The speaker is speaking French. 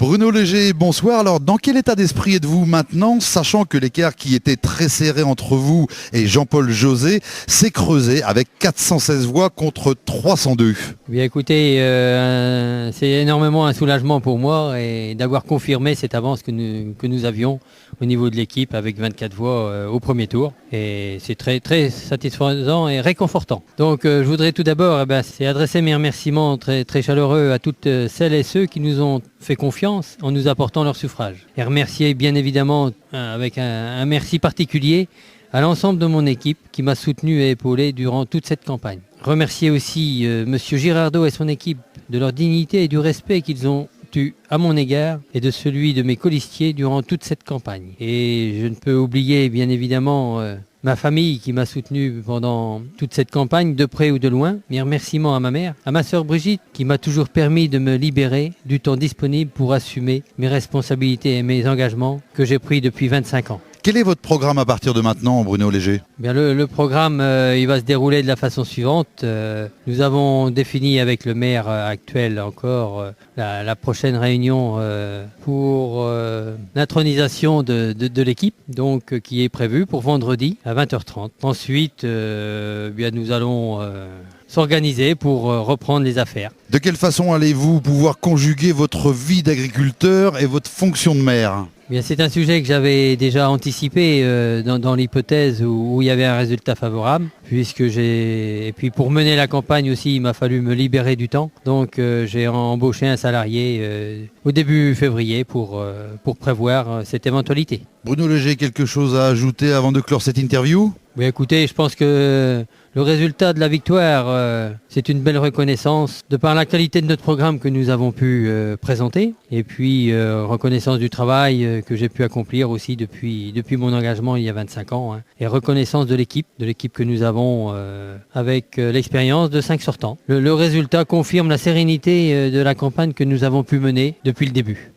Bruno Léger, bonsoir. Alors, dans quel état d'esprit êtes-vous maintenant, sachant que l'écart qui était très serré entre vous et Jean-Paul José s'est creusé avec 416 voix contre 302? Bien écoutez, c'est énormément un soulagement pour moi et d'avoir confirmé cette avance que nous avions au niveau de l'équipe avec 24 voix au premier tour. Et c'est très, très satisfaisant et réconfortant. Donc je voudrais tout d'abord c'est adresser mes remerciements très, très chaleureux à toutes celles et ceux qui nous ont fait confiance en nous apportant leur suffrage. Et remercier bien évidemment avec un merci particulier à l'ensemble de mon équipe qui m'a soutenu et épaulé durant toute cette campagne. Remercier aussi Monsieur Girardot et son équipe de leur dignité et du respect qu'ils ont eu à mon égard et de celui de mes colistiers durant toute cette campagne. Et je ne peux oublier bien évidemment ma famille qui m'a soutenu pendant toute cette campagne, de près ou de loin. Mes remerciements à ma mère, à ma sœur Brigitte, qui m'a toujours permis de me libérer du temps disponible pour assumer mes responsabilités et mes engagements que j'ai pris depuis 25 ans. Quel est votre programme à partir de maintenant, Bruno Léger? Bien, le programme il va se dérouler de la façon suivante. Nous avons défini avec le maire actuel encore la prochaine réunion pour l'intronisation de l'équipe, donc qui est prévue pour vendredi à 20h30. Ensuite, nous allons s'organiser pour reprendre les affaires. De quelle façon allez-vous pouvoir conjuguer votre vie d'agriculteur et votre fonction de maire? Bien, c'est un sujet que j'avais déjà anticipé dans l'hypothèse où il y avait un résultat favorable, et puis pour mener la campagne aussi, il m'a fallu me libérer du temps. Donc j'ai embauché un salarié au début février pour prévoir cette éventualité. Bruno Léger, quelque chose à ajouter avant de clore cette interview? Oui, écoutez, je pense que le résultat de la victoire, c'est une belle reconnaissance de par la qualité de notre programme que nous avons pu présenter et puis reconnaissance du travail que j'ai pu accomplir aussi depuis mon engagement il y a 25 ans et reconnaissance de l'équipe que nous avons avec l'expérience de 5 sortants. Le résultat confirme la sérénité de la campagne que nous avons pu mener depuis le début.